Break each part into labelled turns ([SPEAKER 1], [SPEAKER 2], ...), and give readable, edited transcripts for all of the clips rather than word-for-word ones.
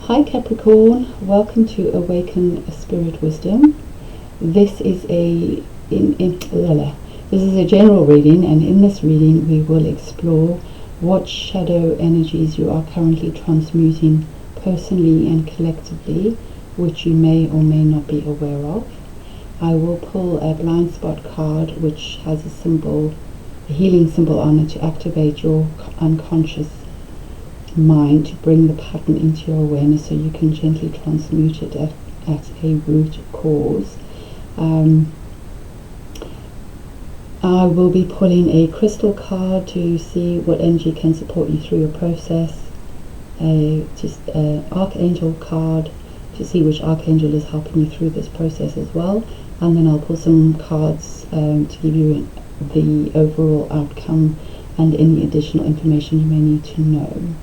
[SPEAKER 1] Hi Capricorn, welcome to Awaken Spirit Wisdom. This is a general reading, and in this reading we will explore what shadow energies you are currently transmuting personally and collectively, which you may or may not be aware of. I will pull a blind spot card which has a symbol, a healing symbol on it, to activate your unconscious mind, to bring the pattern into your awareness so you can gently transmute it at a root cause. I will be pulling a crystal card to see what energy can support you through your process, Archangel card to see which Archangel is helping you through this process as well, and then I'll pull some cards to give you the overall outcome and any additional information you may need to know.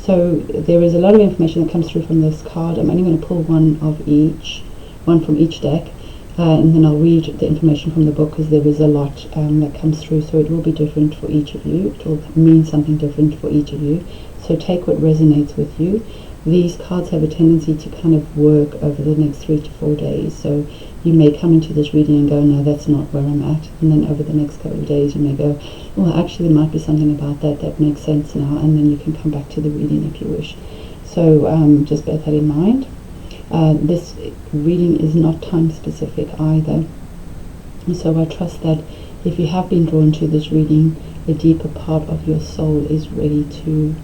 [SPEAKER 1] So there is a lot of information that comes through from this card. I'm only going to pull one from each deck, and then I'll read the information from the book, because there is a lot that comes through, so it will be different for each of you. It will mean something different for each of you, so take what resonates with you. These cards have a tendency to kind of work over the next 3 to 4 days, so you may come into this reading and go, no, that's not where I'm at, and then over the next couple of days you may go, well, actually there might be something about that makes sense now, and then you can come back to the reading if you wish. So just bear that in mind. This reading is not time specific either, so I trust that if you have been drawn to this reading, a deeper part of your soul is ready to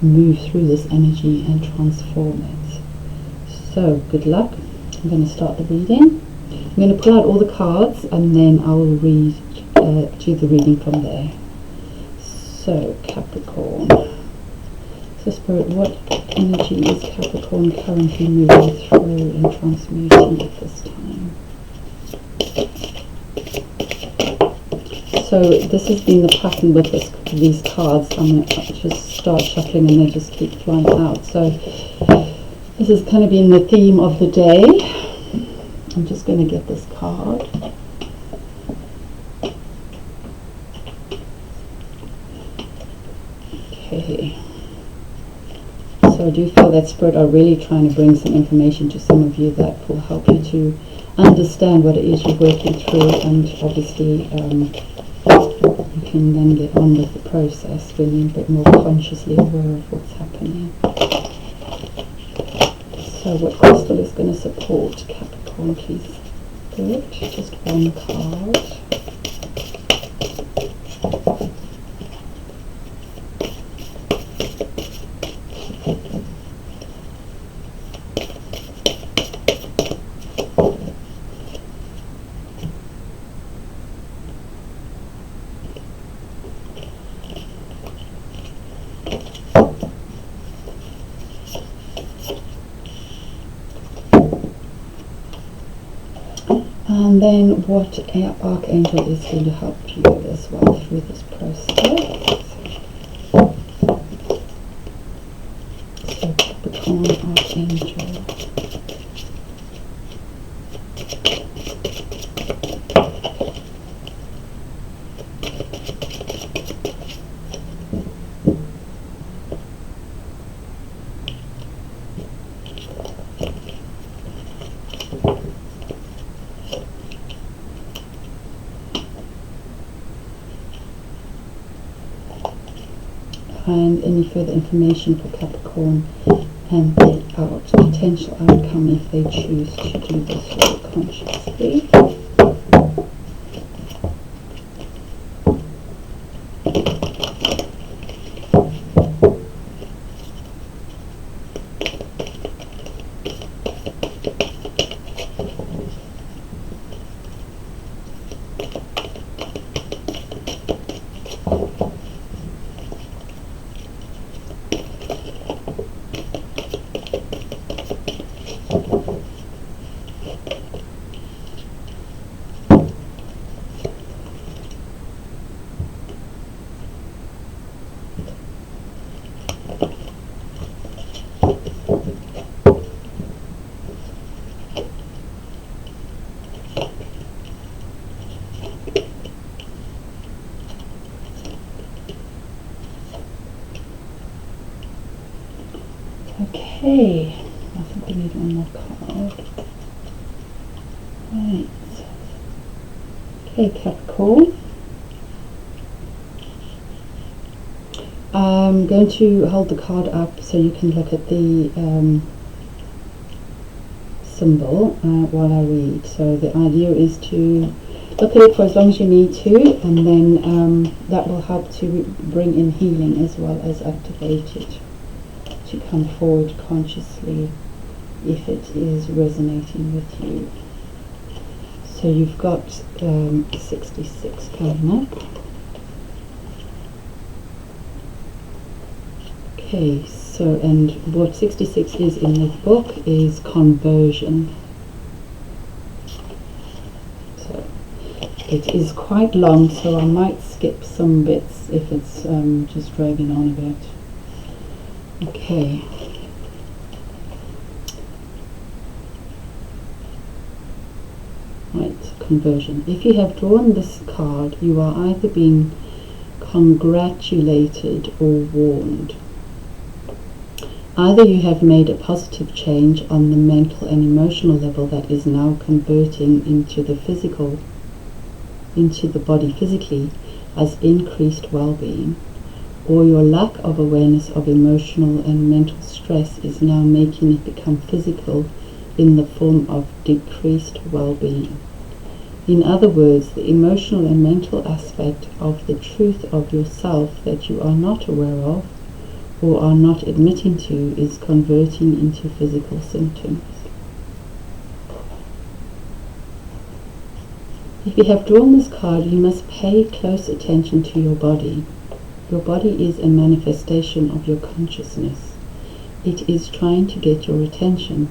[SPEAKER 1] move through this energy and transform it. So good luck. I'm going to start the reading. I'm going to pull out all the cards and then I will read do the reading from there. So Capricorn. So Spirit, what energy is Capricorn currently moving through and transmuting at this time? So this has been the pattern with these cards. I'm going to just start shuffling and they just keep flying out. So this has kind of been the theme of the day. I'm just going to get this card. Okay. So I do feel that Spirit are really trying to bring some information to some of you that will help you to understand what it is you're working through, and obviously you can then get on with the process when you're a bit more consciously aware of what's happening. So what crystal is going to support Capricorn, please? Good. Just one card. And then what Archangel is going to help you as well through this process. So Capricorn, Archangel. And any further information for Capricorn and the potential outcome if they choose to do this very consciously. Okay, I think we need one more card. Right. Okay, Capricorn. I'm going to hold the card up so you can look at the symbol while I read. So the idea is to look at it for as long as you need to, and then that will help to bring in healing as well as activate it to come forward consciously if it is resonating with you. So you've got 66 coming up. Okay, so and what 66 is in this book is conversion. So it is quite long, so I might skip some bits if it's just dragging on a bit. Okay. Right, conversion. If you have drawn this card, you are either being congratulated or warned. Either you have made a positive change on the mental and emotional level that is now converting into the physical, into the body physically as increased well-being, or your lack of awareness of emotional and mental stress is now making it become physical in the form of decreased well-being. In other words, the emotional and mental aspect of the truth of yourself that you are not aware of or are not admitting to is converting into physical symptoms. If you have drawn this card, you must pay close attention to your body. Your body is a manifestation of your consciousness. It is trying to get your attention.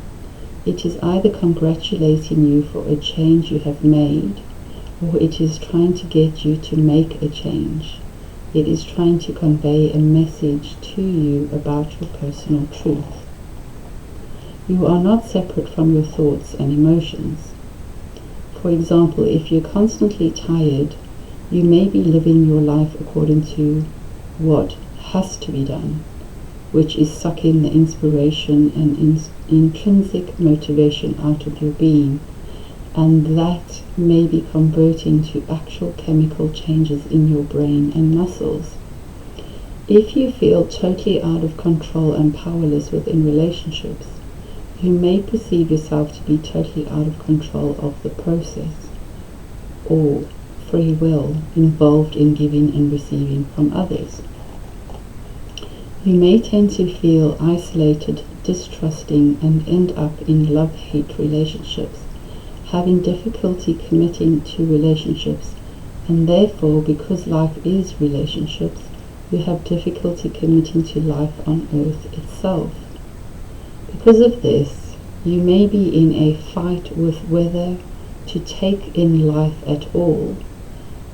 [SPEAKER 1] It is either congratulating you for a change you have made, or it is trying to get you to make a change. It is trying to convey a message to you about your personal truth. You are not separate from your thoughts and emotions. For example, if you're constantly tired, you may be living your life according to what has to be done, which is sucking the inspiration and intrinsic motivation out of your being, and that may be converting to actual chemical changes in your brain and muscles. If you feel totally out of control and powerless within relationships, you may perceive yourself to be totally out of control of the process or free will involved in giving and receiving from others. You may tend to feel isolated, distrusting, and end up in love-hate relationships, having difficulty committing to relationships, and therefore, because life is relationships, you have difficulty committing to life on earth itself. Because of this, you may be in a fight with whether to take in life at all,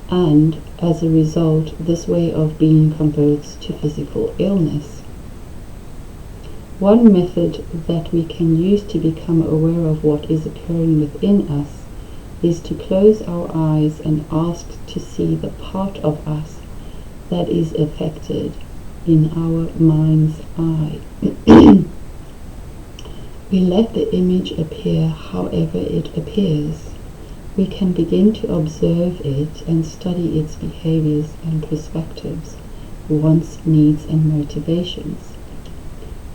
[SPEAKER 1] and as a result, this way of being converts to physical illness. One method that we can use to become aware of what is occurring within us is to close our eyes and ask to see the part of us that is affected in our mind's eye. We let the image appear however it appears. We can begin to observe it and study its behaviors and perspectives, wants, needs, and motivations.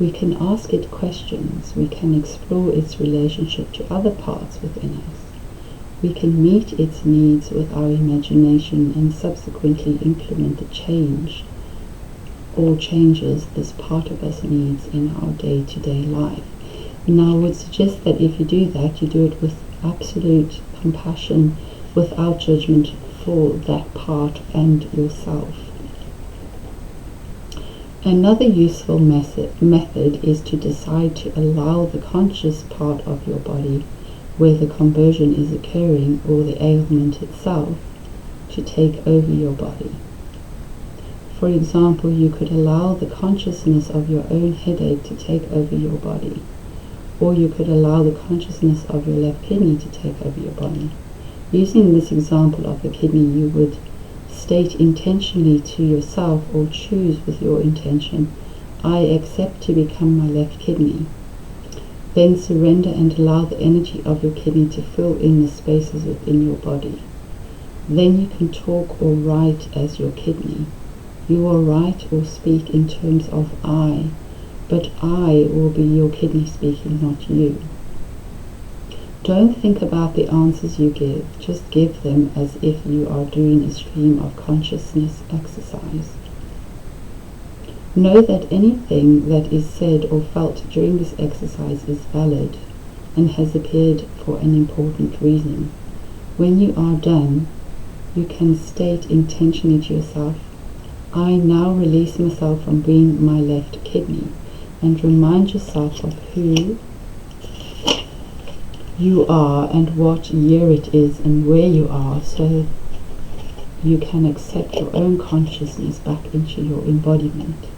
[SPEAKER 1] We can ask it questions. We can explore its relationship to other parts within us. We can meet its needs with our imagination and subsequently implement the change or changes this part of us needs in our day-to-day life. Now I would suggest that if you do that, you do it with absolute compassion, without judgment for that part and yourself. Another useful method is to decide to allow the conscious part of your body where the conversion is occurring, or the ailment itself, to take over your body. For example, you could allow the consciousness of your own headache to take over your body, or you could allow the consciousness of your left kidney to take over your body. Using this example of the kidney, you would state intentionally to yourself, or choose with your intention, I accept to become my left kidney. Then surrender and allow the energy of your kidney to fill in the spaces within your body. Then you can talk or write as your kidney. You will write or speak in terms of I, but I will be your kidney speaking, not you. Don't think about the answers you give, just give them as if you are doing a stream of consciousness exercise. Know that anything that is said or felt during this exercise is valid and has appeared for an important reason. When you are done, you can state intentionally to yourself, I now release myself from being my left kidney, and remind yourself of who you are and what year it is and where you are, so you can accept your own consciousness back into your embodiment.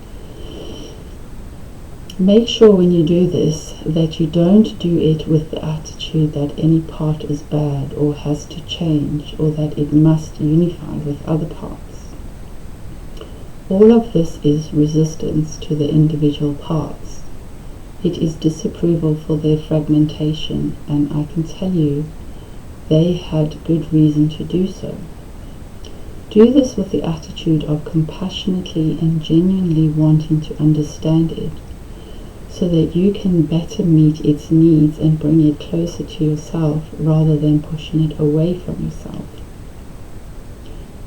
[SPEAKER 1] Make sure when you do this that you don't do it with the attitude that any part is bad or has to change, or that it must unify with other parts. All of this is resistance to the individual parts. It is disapproval for their fragmentation, and I can tell you they had good reason to do so. Do this with the attitude of compassionately and genuinely wanting to understand it, so that you can better meet its needs and bring it closer to yourself rather than pushing it away from yourself.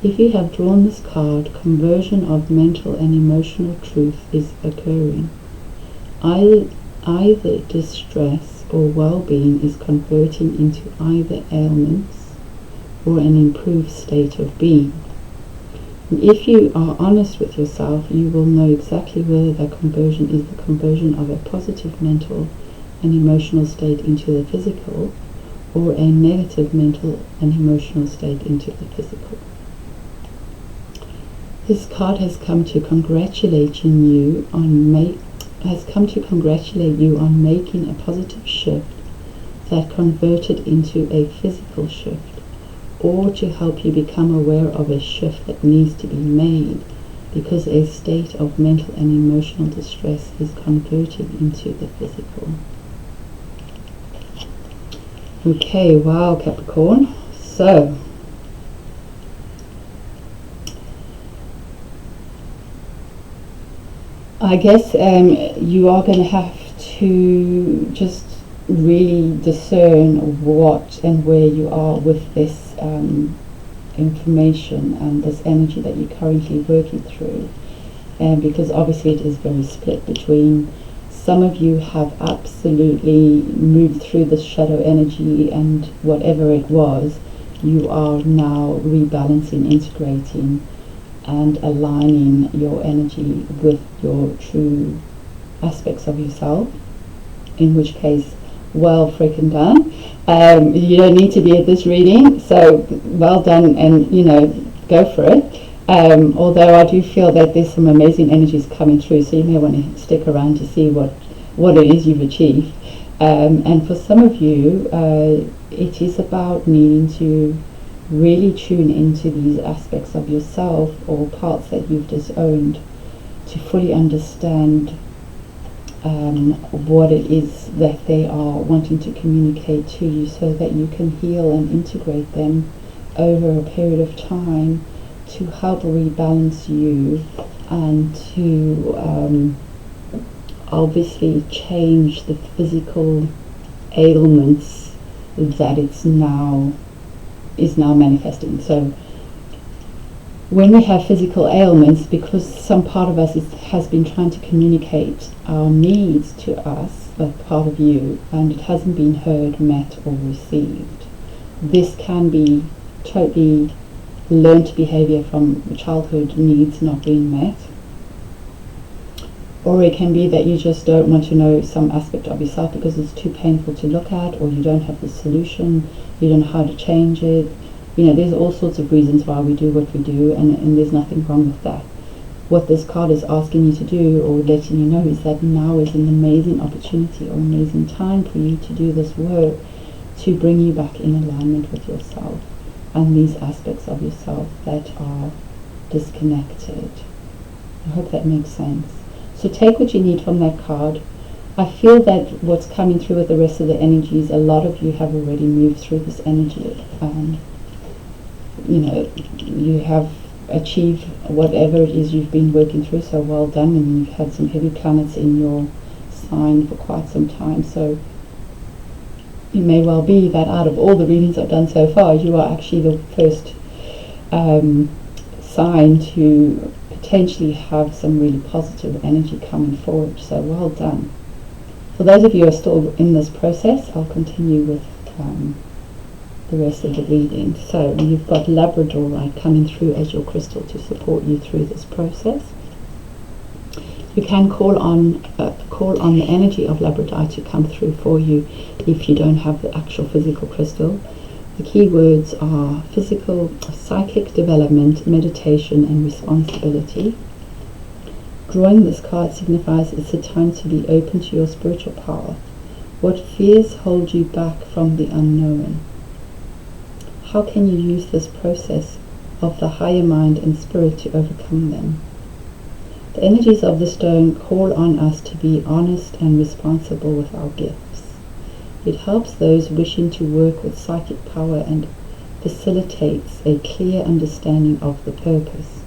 [SPEAKER 1] If you have drawn this card, conversion of mental and emotional truth is occurring. Either distress or well-being is converting into either ailments or an improved state of being. And if you are honest with yourself, you will know exactly whether that conversion is the conversion of a positive mental and emotional state into the physical, or a negative mental and emotional state into the physical. This card has come to congratulate you on making a positive shift that converted into a physical shift, or to help you become aware of a shift that needs to be made because a state of mental and emotional distress is converting into the physical. Okay, wow, Capricorn. So, I guess you are going to have to just really discern what and where you are with this information and this energy that you're currently working through, because obviously it is very split between some of you have absolutely moved through this shadow energy, and whatever it was, you are now rebalancing, integrating and aligning your energy with your true aspects of yourself, in which case, well freaking done. You don't need to be at this reading, so well done, and go for it. Although I do feel that there's some amazing energies coming through, so you may want to stick around to see what it is you've achieved. And for some of you, it is about needing to really tune into these aspects of yourself or parts that you've disowned to fully understand what it is that they are wanting to communicate to you, so that you can heal and integrate them over a period of time to help rebalance you and to obviously change the physical ailments that is now manifesting. So when we have physical ailments, because some part of us has been trying to communicate our needs to us, that part of you, and it hasn't been heard, met, or received. This can be totally learned behavior from childhood needs not being met. Or it can be that you just don't want to know some aspect of yourself because it's too painful to look at, or you don't have the solution, you don't know how to change it. There's all sorts of reasons why we do what we do, and there's nothing wrong with that. What this card is asking you to do, or letting you know, is that now is an amazing opportunity or amazing time for you to do this work to bring you back in alignment with yourself and these aspects of yourself that are disconnected. I hope that makes sense. So take what you need from that card. I feel that what's coming through with the rest of the energies, a lot of you have already moved through this energy. You know, you have achieved whatever it is you've been working through, so well done, and you've had some heavy planets in your sign for quite some time. So it may well be that out of all the readings I've done so far, you are actually the first sign to potentially have some really positive energy coming forward, so well done. For those of you who are still in this process, I'll continue with the rest of the reading. So you've got Labradorite coming through as your crystal to support you through this process. You can call on the energy of Labradorite to come through for you if you don't have the actual physical crystal. The key words are physical, psychic development, meditation, and responsibility. Drawing this card signifies it's a time to be open to your spiritual path. What fears hold you back from the unknown? How can you use this process of the higher mind and spirit to overcome them? The energies of the stone call on us to be honest and responsible with our gifts. It helps those wishing to work with psychic power and facilitates a clear understanding of the purpose.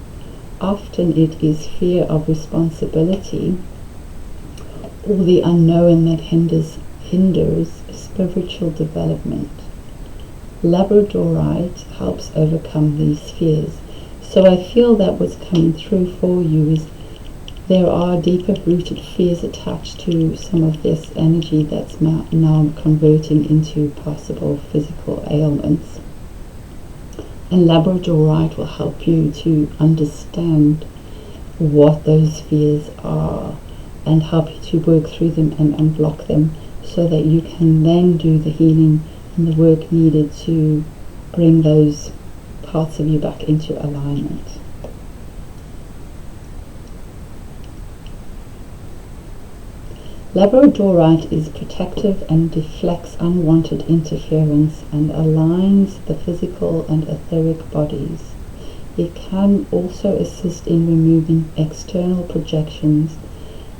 [SPEAKER 1] Often it is fear of responsibility or the unknown that hinders spiritual development. Labradorite helps overcome these fears. So I feel that what's coming through for you is there are deeper rooted fears attached to some of this energy that's now converting into possible physical ailments. And Labradorite will help you to understand what those fears are and help you to work through them and unblock them so that you can then do the healing and the work needed to bring those parts of you back into alignment. Labradorite is protective and deflects unwanted interference and aligns the physical and etheric bodies. It can also assist in removing external projections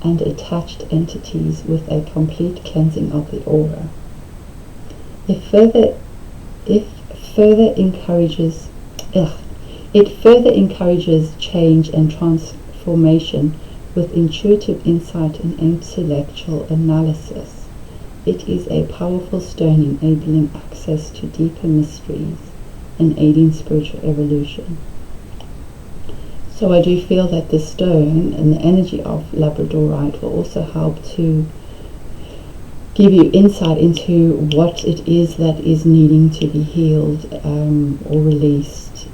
[SPEAKER 1] and attached entities with a complete cleansing of the aura. It further encourages change and transformation with intuitive insight and intellectual analysis. It is a powerful stone enabling access to deeper mysteries and aiding spiritual evolution. So I do feel that this stone and the energy of Labradorite will also help to give you insight into what it is that is needing to be healed or released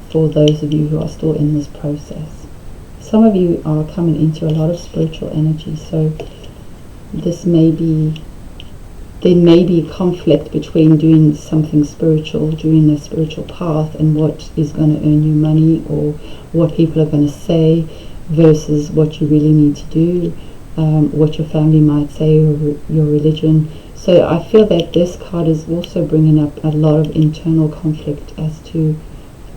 [SPEAKER 1] for those of you who are still in this process. Some of you are coming into a lot of spiritual energy, so there may be conflict between doing something spiritual, doing a spiritual path, and what is going to earn you money or what people are going to say versus what you really need to do, what your family might say or your religion. So I feel that this card is also bringing up a lot of internal conflict as to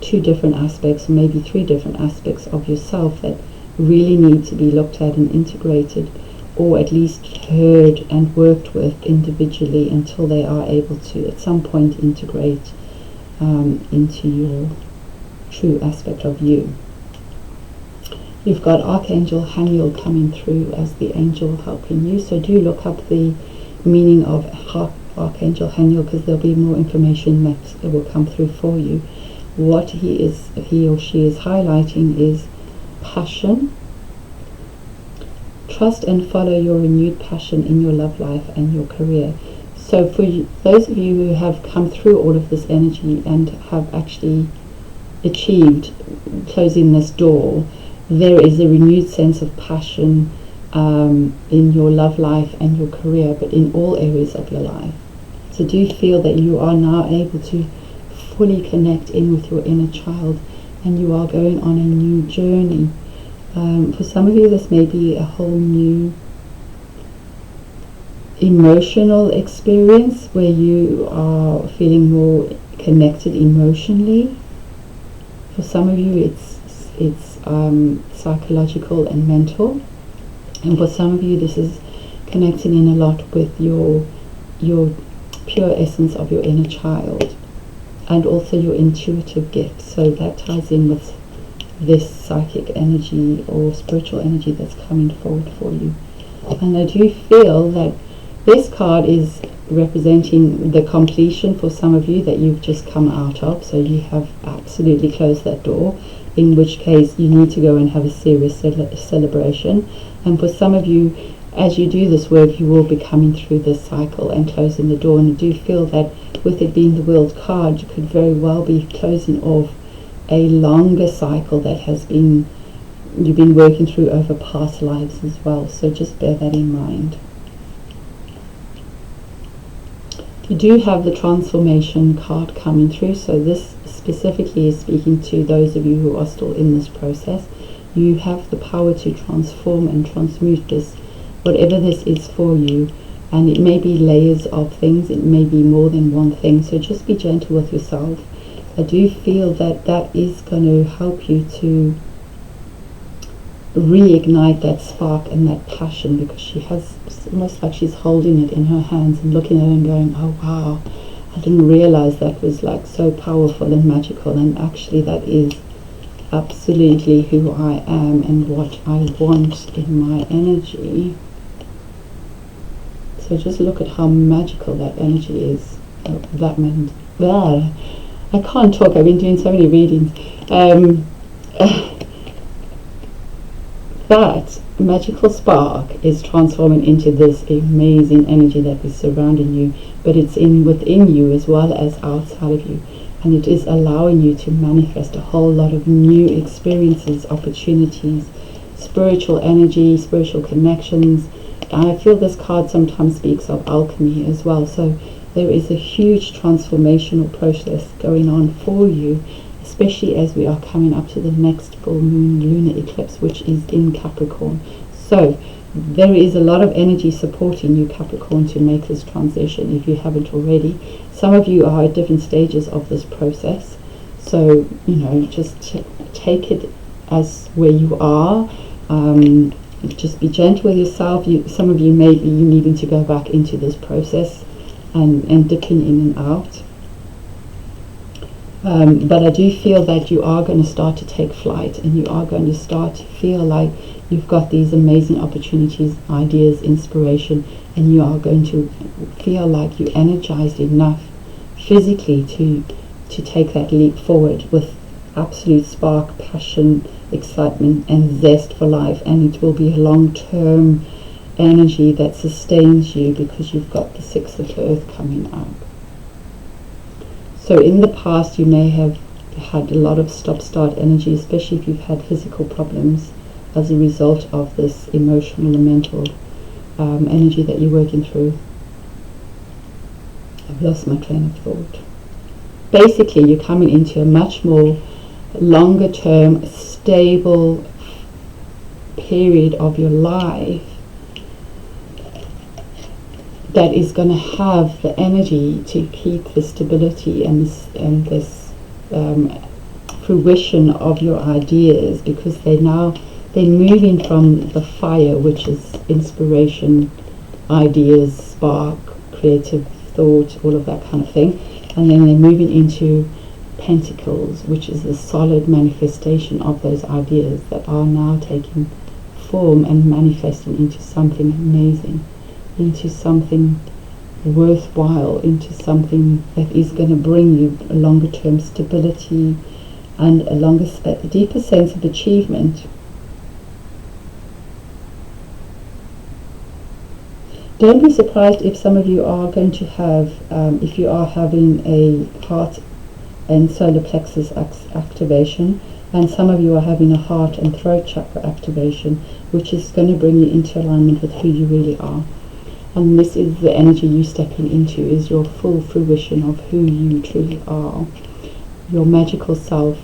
[SPEAKER 1] two different aspects, maybe three different aspects of yourself that really need to be looked at and integrated, or at least heard and worked with individually until they are able to at some point integrate into your true aspect of you. You've got Archangel Haniel coming through as the angel helping you, so do look up the meaning of Archangel Haniel because there'll be more information that will come through for you. What he or she is highlighting is passion. Trust and follow your renewed passion in your love life and your career. So for those of you who have come through all of this energy and have actually achieved closing this door, there is a renewed sense of passion in your love life and your career, but in all areas of your life. So do feel that you are now able to fully connect in with your inner child and you are going on a new journey. For some of you this may be a whole new emotional experience where you are feeling more connected emotionally. For some of you it's psychological and mental. And for some of you, this is connecting in a lot with your pure essence of your inner child, and also your intuitive gifts. So that ties in with this psychic energy or spiritual energy that's coming forward for you. And I do feel that this card is representing the completion for some of you that you've just come out of. So you have absolutely closed that door, in which case you need to go and have a serious celebration. And for some of you, as you do this work, you will be coming through this cycle and closing the door. And I do feel that with it being the World card, you could very well be closing off a longer cycle that you've been working through over past lives as well. So just bear that in mind. You do have the transformation card coming through, so this specifically is speaking to those of you who are still in this process. You have the power to transform and transmute this, whatever this is for you, and it may be layers of things, it may be more than one thing, so just be gentle with yourself. I do feel that that is going to help you to reignite that spark and that passion, because she has, it's almost like she's holding it in her hands and looking at it and going, oh wow, I didn't realize that was like so powerful and magical, and actually that is absolutely who I am and what I want in my energy. So just look at how magical that energy is. That man, I can't talk, I've been doing so many readings. That magical spark is transforming into this amazing energy that is surrounding you, but it's within you as well as outside of you, and it is allowing you to manifest a whole lot of new experiences, opportunities, spiritual energy, spiritual connections. And I feel this card sometimes speaks of alchemy as well, so there is a huge transformational process going on for you, especially as we are coming up to the next full moon lunar eclipse, which is in Capricorn. So there is a lot of energy supporting you, Capricorn, to make this transition if you haven't already. Some of you are at different stages of this process, so just take it as where you are. Just be gentle with yourself. Some of you may be needing to go back into this process and dipping in and out. But I do feel that you are going to start to take flight, and you are going to start to feel like you've got these amazing opportunities, ideas, inspiration, and you are going to feel like you're energized enough physically to take that leap forward with absolute spark, passion, excitement, and zest for life. And it will be a long-term energy that sustains you, because you've got the Six of Earth coming up. So in the past you may have had a lot of stop-start energy, especially if you've had physical problems as a result of this emotional and mental energy that you're working through. I've lost my train of thought. Basically, you're coming into a much more longer-term, stable period of your life that is going to have the energy to keep the stability and this fruition of your ideas, because they're moving from the fire, which is inspiration, ideas, spark, creative thought, all of that kind of thing, and then they're moving into Pentacles, which is the solid manifestation of those ideas that are now taking form and manifesting into something amazing, into something worthwhile, into something that is going to bring you a longer term stability and a deeper sense of achievement. Don't be surprised if some of you are going to have, if you are having a heart and solar plexus activation, and some of you are having a heart and throat chakra activation, which is going to bring you into alignment with who you really are. And this is the energy you stepping into, is your full fruition of who you truly are, your magical self,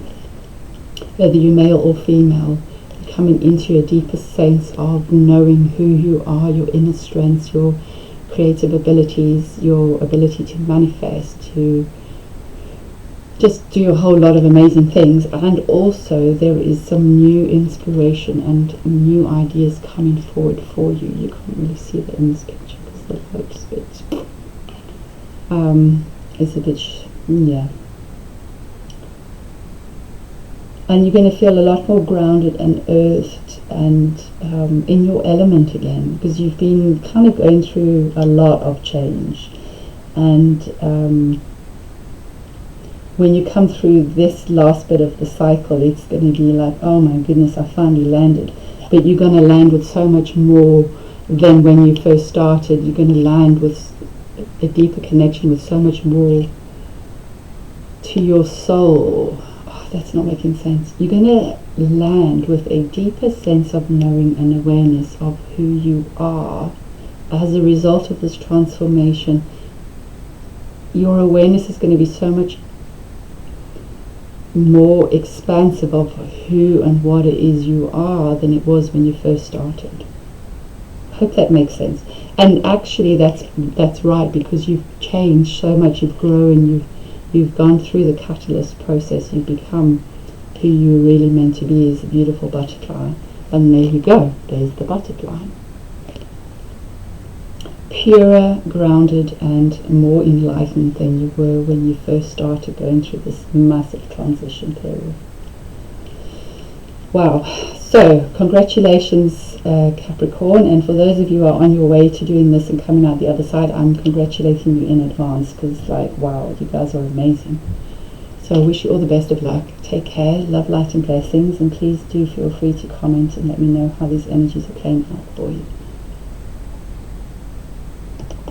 [SPEAKER 1] whether you're male or female, coming into a deeper sense of knowing who you are, your inner strengths, your creative abilities, your ability to manifest, to just do a whole lot of amazing things. And also there is some new inspiration and new ideas coming forward for you. You can't really see that in this picture because the light's a bit it's a bit yeah. And you're going to feel a lot more grounded and earthed and in your element again, because you've been kind of going through a lot of change. And when you come through this last bit of the cycle, it's going to be like, oh my goodness, I finally landed. But you're going to land with so much more than when you first started. You're going to land with a deeper connection, with so much more to your soul. Oh, that's not making sense. You're going to land with a deeper sense of knowing and awareness of who you are as a result of this transformation. Your awareness is going to be so much more expansive of who and what it is you are than it was when you first started. I hope that makes sense. And actually that's right, because you've changed so much, you've grown, you've gone through the catalyst process, you've become who you're really meant to be, as a beautiful butterfly. And there you go, there's the butterfly. Purer, grounded, and more enlightened than you were when you first started going through this massive transition period. Wow. So, congratulations, Capricorn, and for those of you who are on your way to doing this and coming out the other side, I'm congratulating you in advance, because, like, wow, you guys are amazing. So I wish you all the best of luck. Take care, love, light, and blessings, and please do feel free to comment and let me know how these energies are playing out for you.